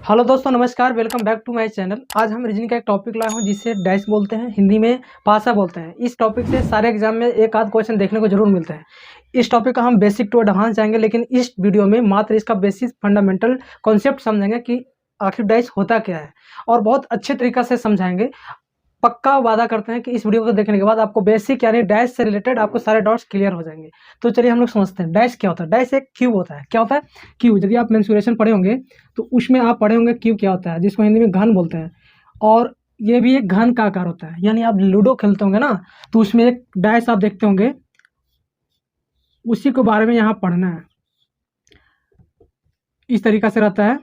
Hello दोस्तों, नमस्कार। Welcome back to my channel. आज हम रीजनिंग का एक टॉपिक लाए हैं जिसे डाइस बोलते हैं, हिंदी में पासा बोलते हैं। इस टॉपिक से सारे एग्जाम में एक आध क्वेश्चन देखने को जरूर मिलता है। इस टॉपिक का हम बेसिक टू एडवांस जाएंगे, लेकिन इस वीडियो में मात्र इसका बेसिक फंडामेंटल कॉन्सेप्ट समझेंगे कि आखिर डाइस होता क्या है, और बहुत अच्छे तरीका से समझाएंगे। पक्का वादा करते हैं कि इस वीडियो को देखने के बाद आपको बेसिक यानी डैश से रिलेटेड आपको सारे डाउट्स क्लियर हो जाएंगे। तो चलिए हम लोग समझते हैं डैश क्या होता है। डैश एक क्यूब होता है। क्या होता है? क्यूब। यदि आप मेंसुरेशन पढ़े होंगे तो उसमें आप पढ़े होंगे क्यूब क्या होता है, जिसको हिंदी में घन बोलते हैं। और ये भी एक घन का आकार होता है। यानी आप लूडो खेलते होंगे ना, तो उसमें एक डैश आप देखते होंगे, उसी के बारे में यहाँ पढ़ना है। इस तरीका से रहता है।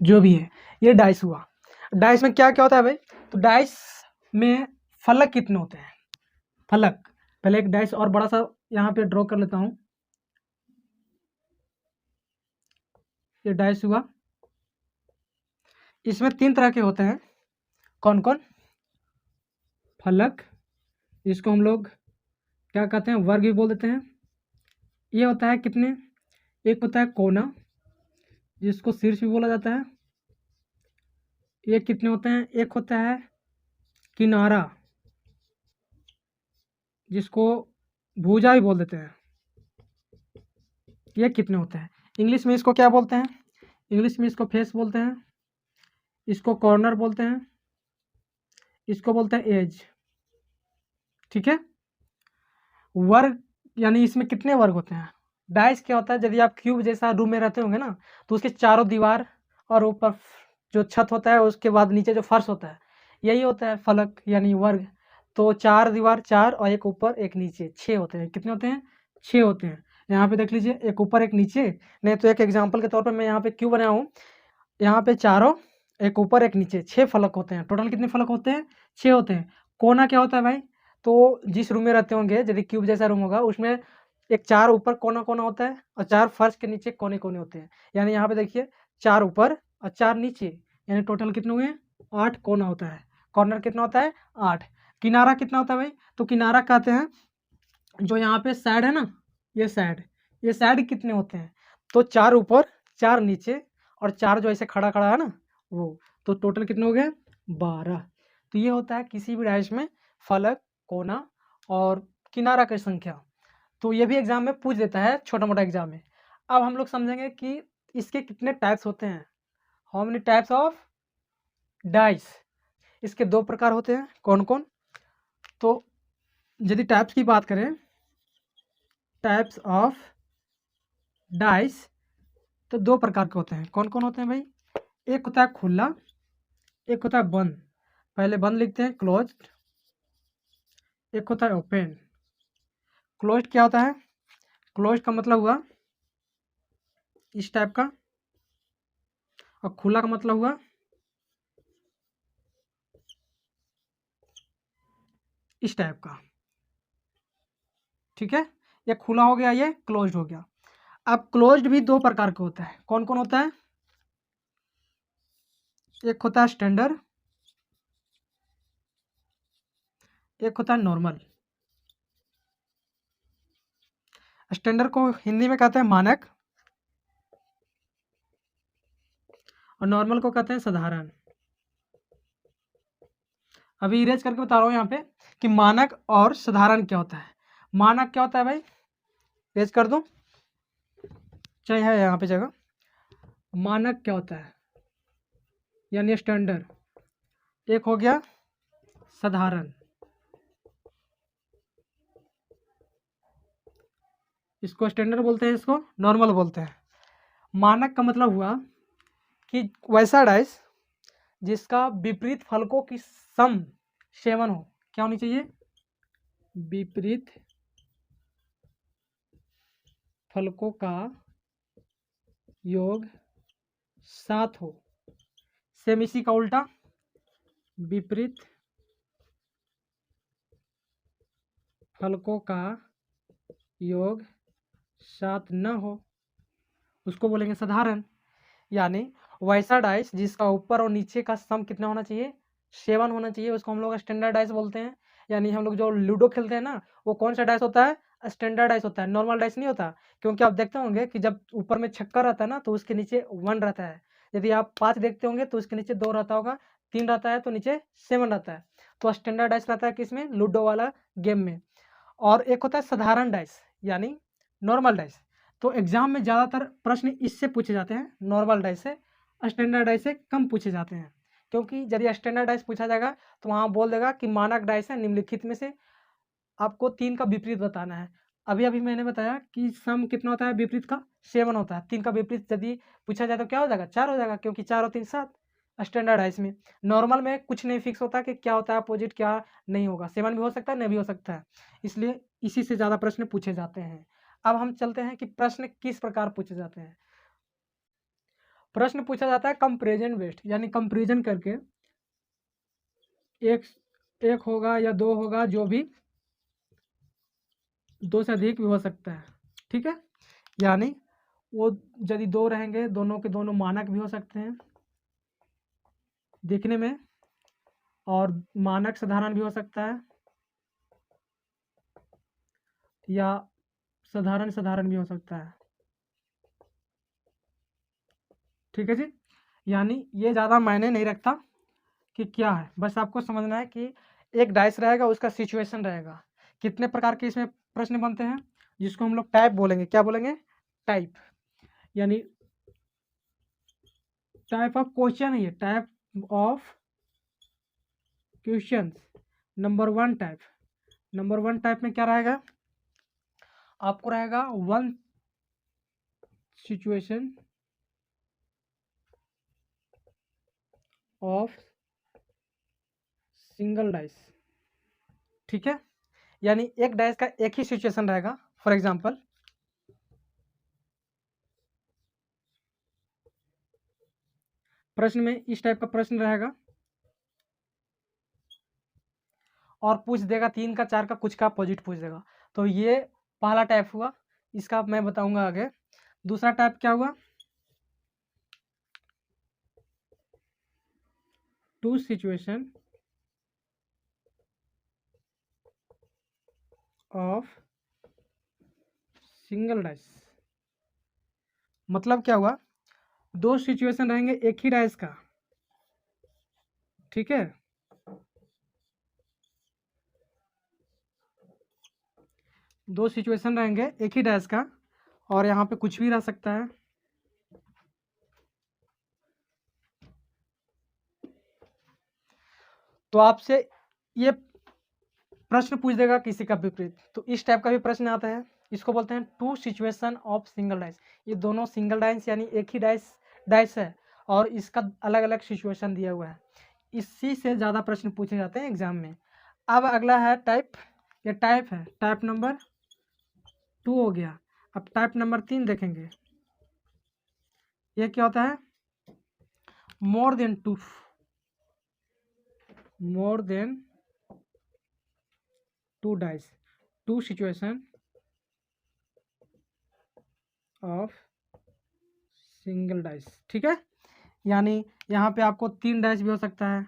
जो भी है, ये डाइस हुआ। डाइस में क्या क्या होता है भाई? तो डाइस में फलक कितने होते हैं? फलक, पहले एक डाइस और बड़ा सा यहाँ पे ड्रॉ कर लेता हूँ। ये डाइस हुआ। इसमें 3 तरह के होते हैं। कौन कौन? फलक, इसको हम लोग क्या कहते हैं, वर्ग भी बोल देते हैं। ये होता है कितने? एक होता है कोना, जिसको शीर्ष भी बोला जाता है। ये कितने होते हैं? एक होता है किनारा, जिसको भुजा भी बोल देते हैं। ये कितने होते हैं? इंग्लिश में इसको क्या बोलते हैं? इंग्लिश में इसको फेस बोलते हैं, इसको कॉर्नर बोलते हैं, इसको बोलते हैं एज। ठीक है। वर्ग यानी इसमें कितने वर्ग होते हैं? डाइस क्या होता है? यदि आप क्यूब जैसा रूम में रहते होंगे ना, तो उसके चारों दीवार और ऊपर जो छत होता है, उसके बाद नीचे जो फर्श होता है, यही होता है फलक यानी वर्ग। तो 4 दीवार, 4 और एक ऊपर एक नीचे, 6 होते हैं। कितने होते हैं? 6 होते हैं। यहाँ पे देख लीजिए, एक ऊपर एक नीचे। नहीं तो एक एग्जाम्पल के तौर पर मैं यहाँ पे क्यों बनाया हूँ, यहाँ पे चारों, एक ऊपर एक नीचे, 6 फलक होते हैं। टोटल कितने फलक होते हैं? 6 होते हैं। कोना क्या होता है भाई? तो जिस रूम में रहते होंगे, यदि क्यूब जैसा रूम होगा, उसमें एक 4 ऊपर कोना कोना होता है और 4 फर्श के नीचे कोने कोने होते हैं। यानी यहाँ पे देखिए, 4 ऊपर और 4 नीचे, यानी टोटल कितने हुए? 8 कोना होता है। कॉर्नर कितना होता है? 8। किनारा कितना होता है भाई? तो किनारा कहते हैं जो यहाँ पे साइड है ना, ये साइड, ये साइड कितने होते हैं? तो 4 ऊपर 4 नीचे और 4 जो ऐसे खड़ा खड़ा है ना, वो। तो टोटल कितने हो गए? 12। तो ये होता है किसी भी डाइस में फलक, कोना और किनारा की संख्या। तो ये भी एग्जाम में पूछ देता है, छोटा मोटा एग्जाम में। अब हम लोग समझेंगे कि इसके कितने टाइप्स होते हैं। How many types of dice? इसके 2 प्रकार होते हैं। कौन कौन? तो यदि टाइप्स की बात करें, टाइप्स ऑफ डाइस, तो 2 प्रकार के होते हैं। कौन कौन होते हैं भाई? एक होता है खुला, एक होता है बंद। पहले बंद लिखते हैं, क्लोज्ड। एक होता है ओपन। क्लोज्ड क्या होता है? क्लोज्ड का मतलब हुआ इस टाइप का, और खुला का मतलब हुआ इस टाइप का। ठीक है, ये खुला हो गया, ये क्लोज्ड हो गया। अब क्लोज्ड भी 2 प्रकार के होता है। कौन कौन होता है? एक होता है स्टैंडर्ड, एक होता है नॉर्मल। स्टैंडर्ड को हिंदी में कहते हैं मानक, और नॉर्मल को कहते हैं साधारण। अभी इरेज करके बता रहा हूँ यहाँ पे कि मानक और साधारण क्या होता है। मानक क्या होता है भाई? इरेज कर दूं, चाहे है यहाँ पे जगह। मानक क्या होता है? यानी स्टैंडर्ड। एक हो गया साधारण, इसको स्टैंडर्ड बोलते हैं, इसको नॉर्मल बोलते हैं। मानक का मतलब हुआ कि वैसा डाइस जिसका विपरीत फलकों की सम सेवन हो। क्या होनी चाहिए? विपरीत फलकों का योग 7 हो। सेम इसी का उल्टा, विपरीत फलकों का योग 7 न हो, उसको बोलेंगे साधारण। यानी वैसा डाइस जिसका ऊपर और नीचे का सम कितना होना चाहिए? 7 होना चाहिए, उसको हम लोग स्टैंडर्ड डाइस बोलते हैं। यानी हम लोग जो लूडो खेलते हैं ना, वो कौन सा डाइस होता है? स्टैंडर्ड डाइस होता है, नॉर्मल डाइस नहीं होता। क्योंकि आप देखते होंगे कि जब ऊपर में छक्का रहता है ना तो उसके नीचे 1 रहता है। यदि आप 5 देखते होंगे तो उसके नीचे 2 रहता होगा, 3 रहता है तो नीचे 7 रहता है। तो स्टैंडर्ड डाइस रहता है किसमें? लूडो वाला गेम में। और एक होता है साधारण डाइस यानी नॉर्मल डाइस। तो एग्जाम में ज़्यादातर प्रश्न इससे पूछे जाते हैं, नॉर्मल डाइस से। स्टैंडर्ड डाइस से कम पूछे जाते हैं, क्योंकि यदि स्टैंडर्ड डाइस पूछा जाएगा तो वहाँ बोल देगा कि मानक डाइस है, निम्नलिखित में से आपको 3 का विपरीत बताना है। अभी मैंने बताया कि सम कितना होता है विपरीत का? 7 होता है। 3 का विपरीत यदि पूछा जाए तो क्या हो जाएगा? 4 हो जाएगा, क्योंकि 4 और 3 7 स्टैंडर्ड है इसमें। नॉर्मल में कुछ नहीं फिक्स होता कि क्या होता है अपोजिट, क्या नहीं होगा। 7 भी हो सकता है, नहीं भी हो सकता है। इसलिए इसी से ज़्यादा प्रश्न पूछे जाते हैं। अब हम चलते हैं कि प्रश्न किस प्रकार पूछे जाते हैं। प्रश्न पूछा जाता है कंपैरिजन बेस्ड, यानी कंपैरिजन करके एक एक होगा या 2 होगा, जो भी 2 से अधिक भी हो सकता है। ठीक है, यानी वो यदि 2 रहेंगे, दोनों के दोनों मानक भी हो सकते हैं देखने में, और मानक साधारण भी हो सकता है, या साधारण साधारण भी हो सकता है। ठीक है जी, यानी ये ज़्यादा मायने नहीं रखता कि क्या है, बस आपको समझना है कि एक डाइस रहेगा, उसका सिचुएशन रहेगा। कितने प्रकार के इसमें प्रश्न बनते हैं, जिसको हम लोग टाइप बोलेंगे। क्या बोलेंगे? टाइप, यानी टाइप ऑफ क्वेश्चन है, type of question. Number 1 type में क्या रहेगा? आपको रहेगा 1 सिचुएशन ऑफ सिंगल डाइस। ठीक है, यानी एक डाइस का एक ही सिचुएशन रहेगा। फॉर एग्जांपल, प्रश्न में इस टाइप का प्रश्न रहेगा और पूछ देगा 3 का 4 का कुछ का अपोजिट पूछ देगा। तो ये पहला टाइप हुआ, इसका मैं बताऊंगा आगे। दूसरा टाइप क्या हुआ? 2 सिचुएशन ऑफ सिंगल डाइस। मतलब क्या हुआ? 2 सिचुएशन रहेंगे एक ही डाइस का। ठीक है, 2 सिचुएशन रहेंगे एक ही डाइस का, और यहाँ पे कुछ भी रह सकता है। तो आपसे ये प्रश्न पूछ देगा किसी का विपरीत। तो इस टाइप का भी प्रश्न आता है, इसको बोलते हैं 2 सिचुएशन ऑफ सिंगल डाइस। ये दोनों सिंगल डाइस यानी एक ही डाइस है, और इसका अलग अलग सिचुएशन दिया हुआ है। इसी से ज़्यादा प्रश्न पूछे जाते हैं एग्जाम में। अब अगला है टाइप, ये टाइप है, टाइप नंबर 2 हो गया। अब टाइप नंबर 3 देखेंगे। ये क्या होता है? More than 2 dice, 2 situation of single dice. ठीक है, यानी यहाँ पे आपको 3 डाइस भी हो सकता है,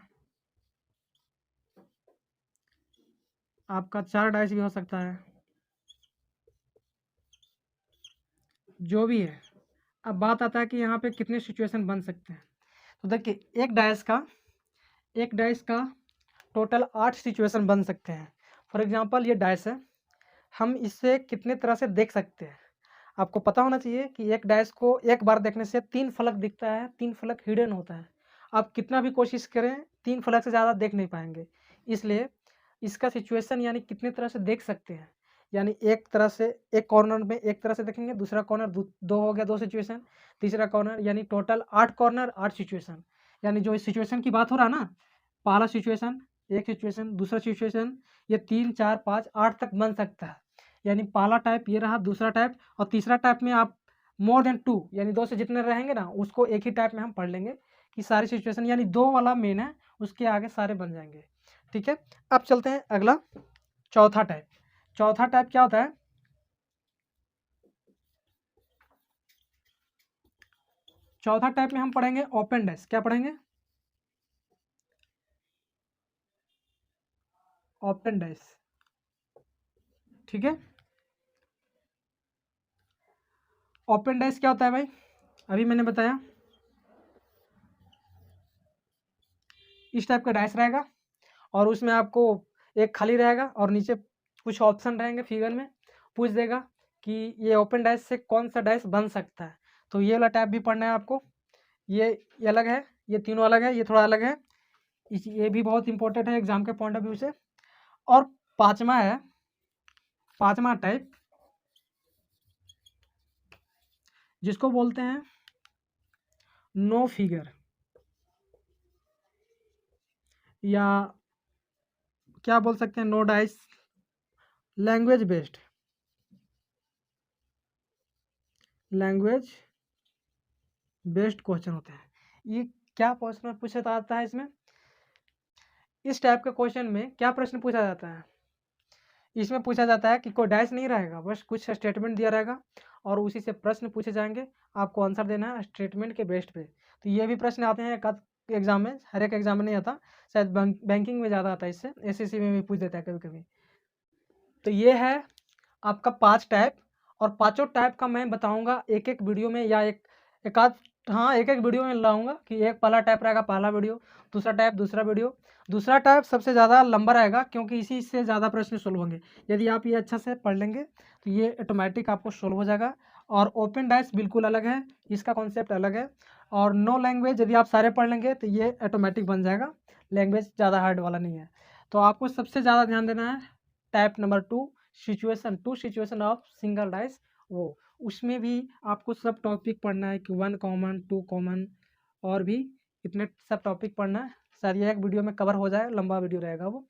आपका 4 डाइस भी हो सकता है, जो भी है। अब बात आता है कि यहाँ पे कितने सिचुएशन बन सकते हैं। तो देखिए, एक डाइस का टोटल 8 सिचुएशन बन सकते हैं। फॉर एग्जांपल, ये डाइस है, हम इससे कितने तरह से देख सकते हैं। आपको पता होना चाहिए कि एक डाइस को एक बार देखने से 3 फलक दिखता है, 3 फलक हिडन होता है। आप कितना भी कोशिश करें, 3 फलक से ज़्यादा देख नहीं पाएंगे। इसलिए इसका सिचुएशन यानी कितने तरह से देख सकते हैं, यानी एक तरह से, एक कॉर्नर में एक तरह से देखेंगे, दूसरा कॉर्नर 2 हो गया, 2 सिचुएशन, तीसरा कॉर्नर, यानी टोटल 8 कॉर्नर 8 सिचुएशन। यानी जो इस सिचुएशन की बात हो रहा है ना, पहला सिचुएशन, एक सिचुएशन, दूसरा सिचुएशन, ये 3 4 5 8 तक बन सकता है। यानी पहला टाइप ये रहा, दूसरा टाइप, और तीसरा टाइप में आप मोर देन 2 यानी 2 से जितने रहेंगे ना, उसको एक ही टाइप में हम पढ़ लेंगे कि सारी सिचुएशन, यानी 2 वाला मेन है, उसके आगे सारे बन जाएंगे। ठीक है, अब चलते हैं अगला, चौथा टाइप। चौथा टाइप क्या होता है? चौथा टाइप में हम पढ़ेंगे ओपन डाइस। क्या पढ़ेंगे? Open dice. ठीक है, ओपन डैश क्या होता है भाई, अभी मैंने बताया, इस टाइप का डैश रहेगा और उसमें आपको एक खाली रहेगा और नीचे कुछ ऑप्शन रहेंगे, फिगर में पूछ देगा कि ये ओपन डैश से कौन सा डैश बन सकता है। तो ये वाला टाइप भी पढ़ना है आपको, ये अलग है, ये तीनों अलग है, ये थोड़ा अलग है, ये भी बहुत इंपॉर्टेंट है एग्जाम के पॉइंट ऑफ व्यू से। और पांचवा है, पांचवा टाइप जिसको बोलते हैं नो फिगर, या क्या बोल सकते हैं, no dice, language based, language based question होते हैं। ये क्या क्वेश्चन पूछा जाता है इसमें, इस टाइप के क्वेश्चन में क्या प्रश्न पूछा जाता है, इसमें पूछा जाता है कि कोई डैश नहीं रहेगा, बस कुछ स्टेटमेंट दिया रहेगा और उसी से प्रश्न पूछे जाएंगे, आपको आंसर देना है स्टेटमेंट के बेस्ड पे। तो ये भी प्रश्न आते हैं एक एग्जाम में, हर एक एग्जाम में नहीं आता, शायद बैंकिंग में ज़्यादा आता है, इससे एसएससी में भी पूछ देता है कभी कभी। तो ये है आपका 5 टाइप, और पांचों टाइप का मैं बताऊंगा एक एक वीडियो में, या एक आध, हाँ एक एक वीडियो में लाऊंगा कि एक पहला टाइप रहेगा पहला वीडियो, दूसरा टाइप दूसरा वीडियो। दूसरा टाइप सबसे ज़्यादा लंबा रहेगा क्योंकि इसी से ज़्यादा प्रश्न सोल्व होंगे। यदि आप ये अच्छा से पढ़ लेंगे तो ये ऑटोमेटिक आपको सोल्व हो जाएगा। और ओपन डैश बिल्कुल अलग है, इसका कॉन्सेप्ट अलग है। और नो लैंग्वेज यदि आप सारे पढ़ लेंगे तो ये ऑटोमेटिक बन जाएगा, लैंग्वेज ज़्यादा हार्ड वाला नहीं है। तो आपको सबसे ज़्यादा ध्यान देना है type number 2, situation of single dice, वो उसमें भी आपको सब टॉपिक पढ़ना है कि 1 कॉमन 2 कॉमन, और भी इतने सब टॉपिक पढ़ना है। शायद ये एक वीडियो में कवर हो जाए, लंबा वीडियो रहेगा वो।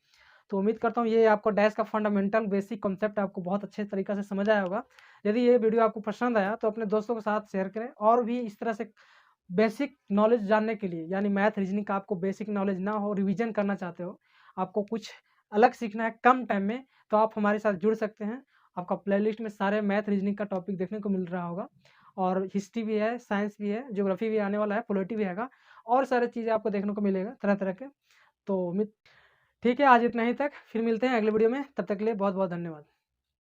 तो उम्मीद करता हूँ ये आपको डैश का फंडामेंटल बेसिक कॉन्सेप्ट आपको बहुत अच्छे तरीके से समझ आया होगा। यदि ये वीडियो आपको पसंद आया तो अपने दोस्तों के साथ शेयर करें, और भी इस तरह से बेसिक नॉलेज जानने के लिए, यानी मैथ रीजनिंग का आपको बेसिक नॉलेज ना हो, रिवीजन करना चाहते हो, आपको कुछ अलग सीखना है कम टाइम में, तो आप हमारे साथ जुड़ सकते हैं। आपका प्लेलिस्ट में सारे मैथ रीजनिंग का टॉपिक देखने को मिल रहा होगा, और हिस्ट्री भी है, साइंस भी है, ज्योग्राफी भी आने वाला है, पॉलिटी भी आएगा, और सारी चीज़ें आपको देखने को मिलेगा तरह तरह के। तो ठीक है, आज इतना ही तक, फिर मिलते हैं अगले वीडियो में, तब तक के लिए बहुत बहुत धन्यवाद।